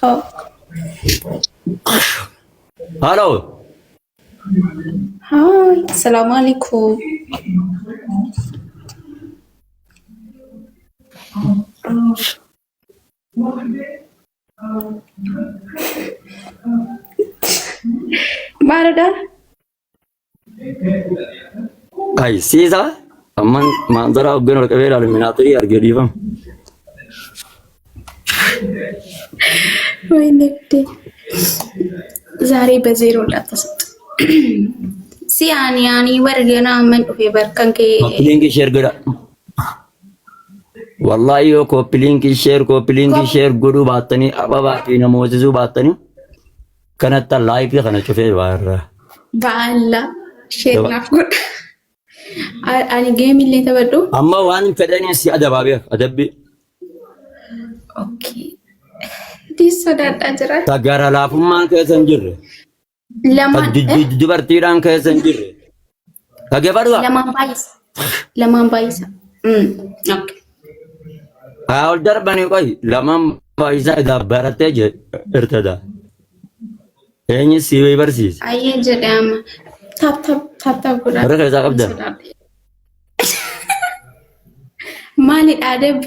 Oh. Halo. Hai, assalamualaikum. Barada. Ay, Sisa. Aman manzara uggan ol qabee ilaalu minaatiri argee dhiifama. ወይኔ ጉዴ! ዛሬ በዜሮ እንዳትሰጥ ሲያኒ ወርገና ምን ዱፌ በርከንኬ ኮፕሊንግ ሼር godha. Wallahi yoo koppiliinki sheer godhuu baattanii ababaa fi namootizuu baattanii kanatti laayifii kana cufee baarra. ባላ ሼር ናፍቆድ አኒ ጌም ኢሌ ተበዱ Amma waan hin fedhanii si adabaabeef adabbii. ኦኬ ዲስ ሶዳዳ ጅራ Tagaara laafummaan keessa hin jirre. ለማን Dubartiidhaan keessa hin jirre. Dhaggeeffadhu. ለማን ባይሳ ኦኬ Haa ol darbanii qoy lamaan baayisaa egaa barattee jirtedha. Eenyu si barsiise? አየ ጀዳማ ታፕ ጉዳ Warra keessaa qabda. ማሊ ዳደቢ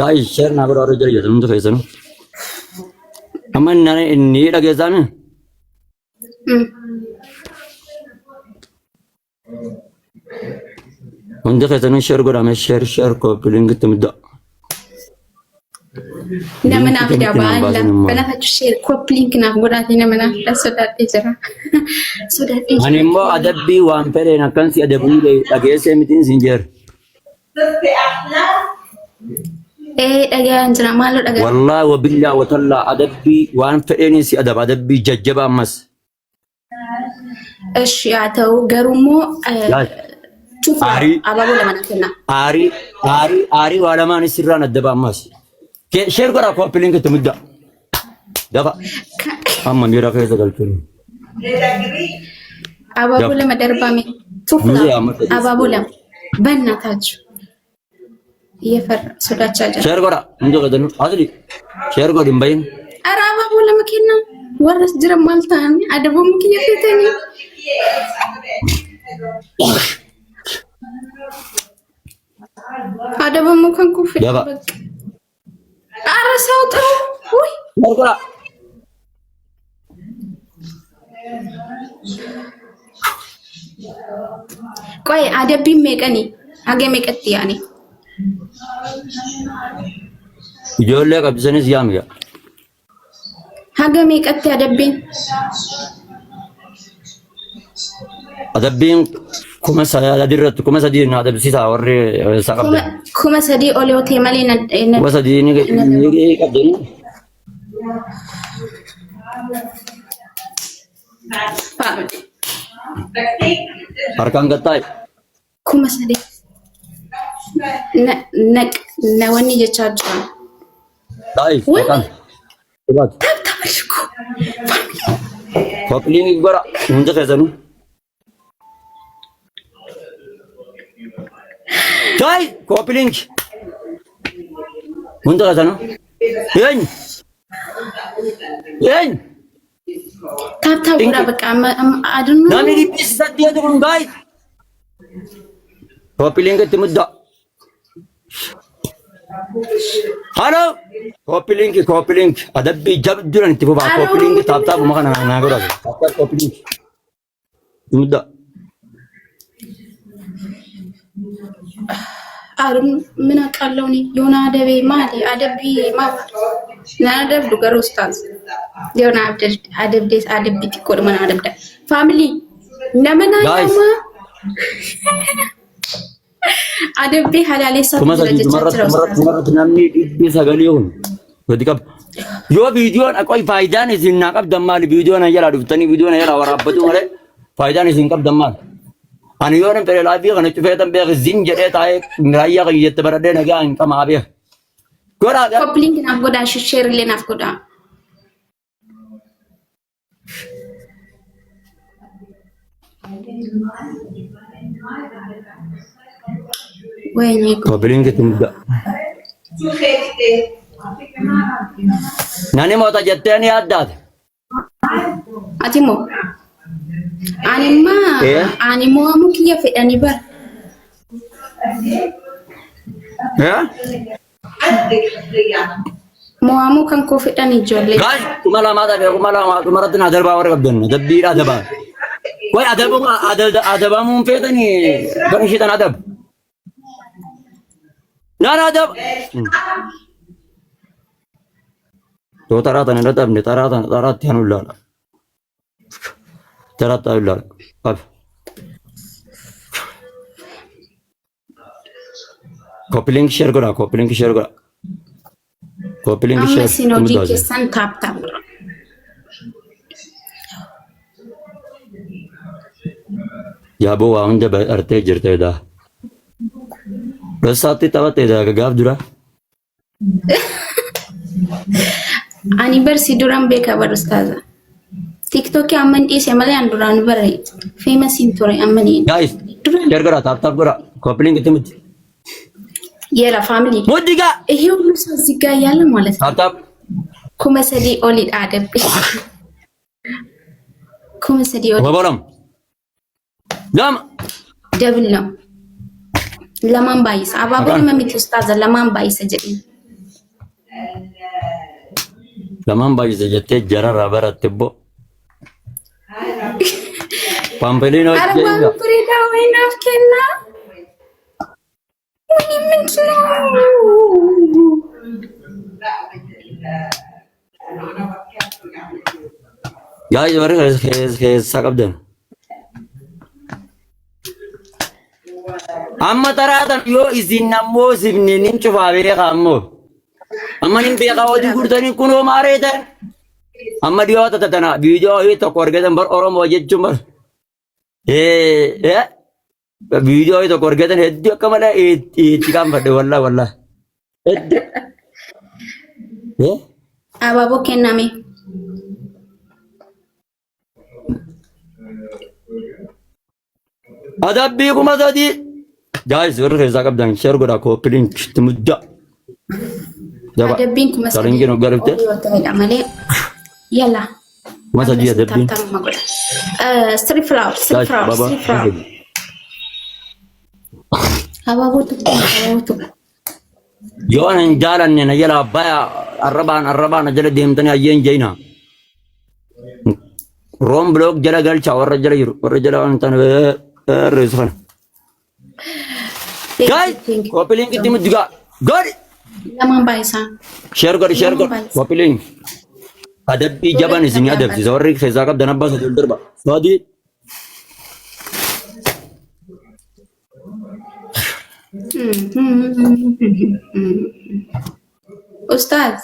Yaa ishee naa godha warra jira jedhamtu keessanu. Amma inni dhageessaame? Hundi keessanuu sheer godhame sheer koppiliingitti muddaa. ነመናፍ ዳባላ በናታችሁ ሼር ኮፕሊንክ ናፍ ጎዳቴ ነመናፍ ዳሶዳቴ ጅራ ሶዳቴ Ani immoo adabbii waan fedheen akkansi adabbii dhageessee mitiin siin jeer. dhagayaan jira maaloo dhagaa Wallaahi wabillaa watallaa adabbii waan fedheen si adaba adabbii jajjaba ammas. እሺ ያተው ገሩሞ ቹፋ አባቦ ለማናከና Aarii waa lamaan sirraan adaba ammas. Sheer godha koppiliingitti muddaa. Dafa amma miira keessa galchuun. አባቦ ለመደርባሜ ቹፋ አባቦ ለም በእናታችሁ የፈር ሶዳቻ ጀራ Sheer godha hundi keessanuu asli sheer godhin bayin. ኧረ አባቦ ለመኪና ወረስ ጅራ ማልታን አደቦ ምክየ ፈተኒ አደቦ ምከንኩ ፈ Dafa ኧረ ሰው ጥሩ ውይ sheer godha. ቆይ አደቢ ሜቀኒ አገ ሜቀት ያኔ Ijoollee qabsanis yaamiga. ሀገ ሜቀት አደቢን Adabbiin kuma sadiirratti kuma sadii na adabsiisaa warri isaa qabdan. ኩመ ሰዲ ኦሊዮቴ ማሊ Kuma sadii ni qabdanii. Harkaan gattaa'i. ኩመ ሰዲ ነቅ ነወኒ ጀቻጅ Taa'i. Harkaan. Dhugaati. ተበልኩ Koppiliingi godha hundi keessanuu. Taa'i koppiliingi. Hundi keessanuu. Eenyu? Eenyu? ታብታብ ጉራ በቃ አድኑ Namni dhibbi saddeet kun taa'i. Koppiliingitti muddaa. Halo. Koppiliingi. Adabbii jabduudhaan itti fufaa. Koppiliingi taaptaapuma kana naa godhatu. Taaptaap koppiliingi. Muddaa. አሩን ምን አውቃለሁ እኔ የሆነ አደቤ ማለ አደቢ ማው ናደብ ዱገር ኡስታዝ የሆነ አደብዴስ አደብቲ ኮድ ምን አደብዳ ፋሚሊ ለምን አይማ አደቤ ሐላሌ Kuma sadii marratti namni dhibbi sagalii'uun gadi qaba. Yoo viidiyoon qoy faayidaan isin naa qabdan maali? Viidiyoon jalaa dhuftanii viidiyoon jalaa waraabbatu malee faayidaan isin qabdan maali? Ani yoo nan fedhe laafii kana cufeetan beeku zin jedhee taa'ee raayyaa kan jette baradhee nagaa hin qamaa beeku. Godhaa gara. ኮፕሊንግ ናፍ ጎዳ ሼር ሌ ናፍ ጎዳ ወይኔ Koppiliingitti muddaa. Nani moota jettee ni addaate. Ati moo ani moo amu kiyya fedhanii bar. Moo amu kan koo fedhanii ijoollee. Gaas kuma lamaa ta'e kuma irratti na darbaa warra qabdan dabbiidha adabaa. Way adabamuun feetanii kan ishiitan adab. Naan adab. Yoo taraatan irra dhabne taraatti hanu ilaala. Taraatti hanu ilaala. Koppiliin share godha koppiliin share godha. Koppiliin share. Amma sinojii keessan taap. Yaaboo waa hunda artee jirteedha. Dhossaatti taphatteedha gaaf dura. Ani barsi duraan beekaa bar ustaaza. TikTokii amman dhiise malee an duraan bare famous hin ture amman hin. Guys, share godha taap godha. Koppiliin itti miti. Yela family. Muddiga. Ihe ሁሉ ሰው እዚህ ጋር ያለ ማለት ነው። ታፕ ኩመሰዲ ኦሊድ አደብ ኩመሰዲ ኦሊድ ወበረም ለም ደብል ነው ለማን ባይስ አባቦን መሚት ኡስታዝ ለማን ባይስ ጀዲ ለማን ባይስ ጀቴ ጀራራ በረትቦ ፓምፔሊኖ ጀኛ አረባ ፍሪዳ ወይናፍከና ወይኔ ምንድነው Guys, warri keessa qabdan. Amma taraatan yoo isin ammoo sifniin cufaa beekaa ammoo. Amma nin beekaa hojii gurtanii kunoo maareetan. Amma dhiyoota tatana viidiyoo tokko argatan bar Oromoo jechuun bar. Viidiyoo tokko argatan hedduu akka malee itti kaanfadhe wallaa. Hedduu. Abaaboo kenname. Adabbii kuma sadii. Guys, warri keessaa qabdan share godha koppiliin mudda. Adabbiin kuma sadii. Saringiin garibte. Malee yalla. Kuma sadii adabbiin. Street flower. Abaabootu. Yoo hin jaalanne na jala abbaa arrabaan jala deemtanii hayyeen jayna. Room block jala galcha warra jala jiru warra jala waan ta'an reesu kana. Guys, koppiliin itti muddigaa. Gadi. Lamaan baay'isaa. Share godhi. Koppiliin. Adabbii jaban isin adabsiisa warri keessaa qabdan abbaa sadii darba. Sadii. Ustaz.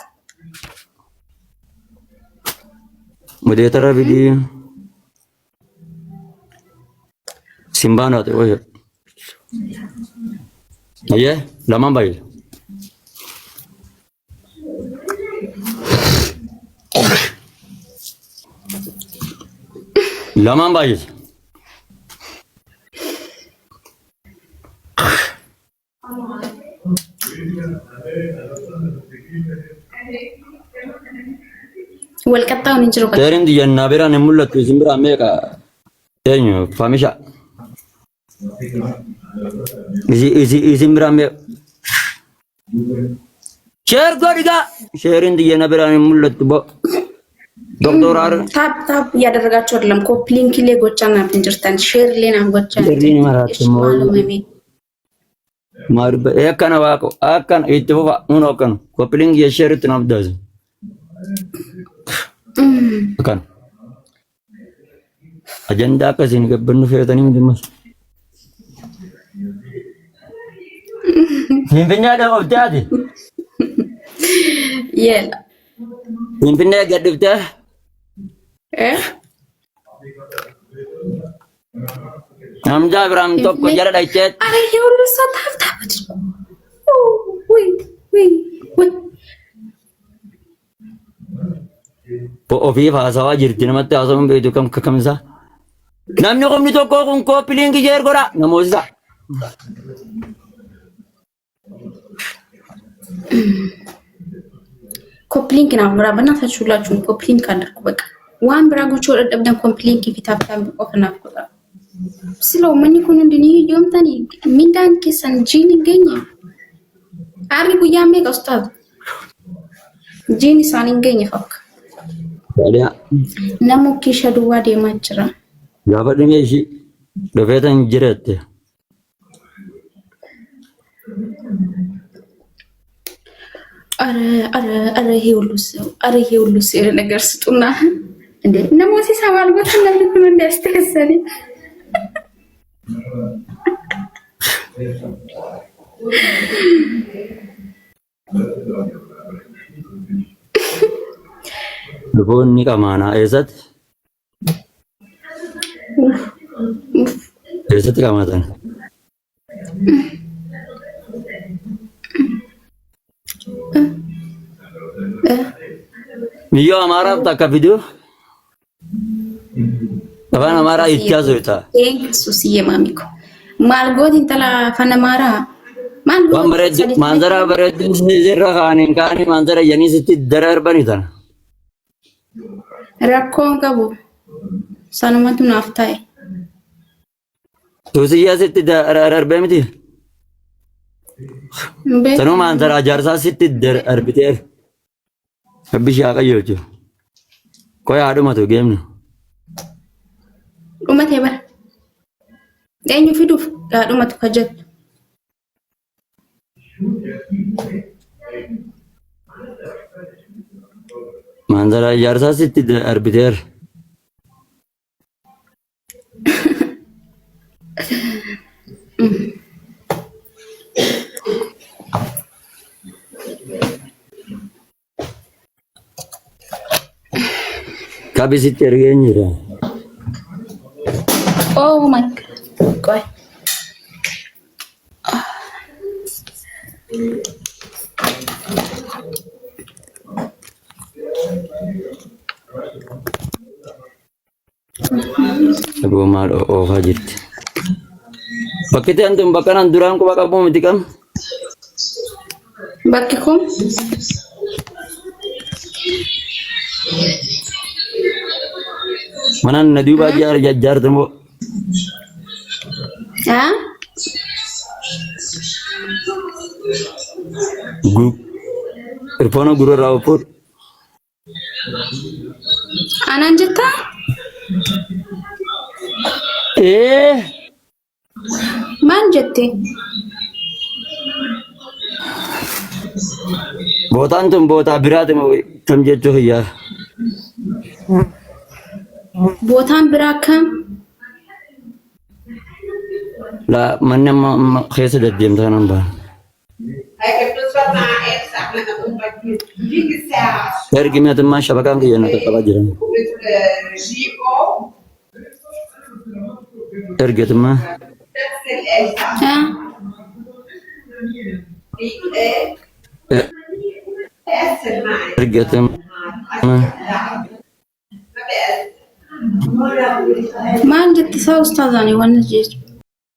Moderator video. Simbaan ate oye. Aye, lamaan baay'ee. Lamaan baay'ee. Walqaxxaawwan hin jiru. Teeriin diyyannaa biraan hin mul'attu isin biraan meeqa eenyu faamisha. Isin biraan meeqa. Sheer godhigaa. Sheeriin diyyannaa biraan hin mul'attu bo. Doktoraar. ታፕ እያደረጋችሁ አይደለም። ኮፒ ሊንክ ላይ ጎቻ ናት እንጅርታን ሼር ላይ ናት ጎቻ Sheerriin maraatti maarbe akkana waaqo akkana itti fufa nun akkana koppiliin giyya sheeritti naaf daase. Akkana. Ajandaa akkasiin gabbannu feetanii mitimas. Finfinneedhaan of taate. የላ Finfinnee gadhiftee. Namjaa biraan tokko jala dhaycheet. አረ የሁሉ ሰው ታፍታበት ወይ Ofii haasawaa jirti namatti haasawuun beektu kam kakamisa. Namni qomni tokko kun koppiliin sheer godha namoota. ኮፕሊንክ ነው ምራ በእናታችሁ ሁላችሁም ኮፕሊንክ አድርጉ። በቃ ዋን ብራጎቹ ወደደብደን ኮፕሊንክ ፊታፍታም ኦፍና ፍቁራ ስለው ምን ይኩን እንደኒ ይምታኒ ሚንዳን ከሰን ጂን ይገኝ አርጉ ያሜ ኡስታዝ ጂን ሳን ይገኝ ፈክ ታዲያ ነሙኪ ሸዱዋ ደማጭራ ያፈደሜ ደፈተን ጅረት አረ ይሄ ሁሉ ሰው ነገር ስጡና እንዴ ነሞሲ ሰማልበት ለልኩ ነው እንዲያስተሰኒ ልቦኒ ቀማና እሰት ቀማታን ሚዮ አማራ ታካ ቪዲዮ አባና አማራ ይታዘውታ ሱሲዬ ማሚኮ ማልጎት እንተላ ፈነማራ ማልጎት ማንዘራ በረድ ሲዘራ ካኔን ካኔ ማንዘራ የኔ ስቲ ደረርበኒታ ረኮን ቀቡ ሰነመቱ ናፍታይ ሱሲያ ስቲ ደረርበሚቲ ሰኑ ማንዘራ ጃርሳ ስቲ ደረርብቴር አብሽ ያቀየውቹ ቆይ አድማቶ ጌም ነው ኡመት ይበር ደኙ ፊዱፍ ጋዱመቱ ከጀት ማንዘራ ጃርሳ ስቲ ደረርብቴር Kabisiti ergenira. Oh my god. ቆይ Gomal ofa jirti. Bakkite antum bakkanan duraan quba qabu miti kam? bakki kun Manan nadi ba jar temo. ha Group irfano guru rawpur. anan jetta man jette Bota antum bota birat mo kam jechu ya. ቦታን ብራከም La manne khese de dem tanan ba. Ergimet ma shabakan ke yana ka jiran. Erget ma ha erget ma ማን ጀት ሰው ኡስታዛኒ ወንስ ጀት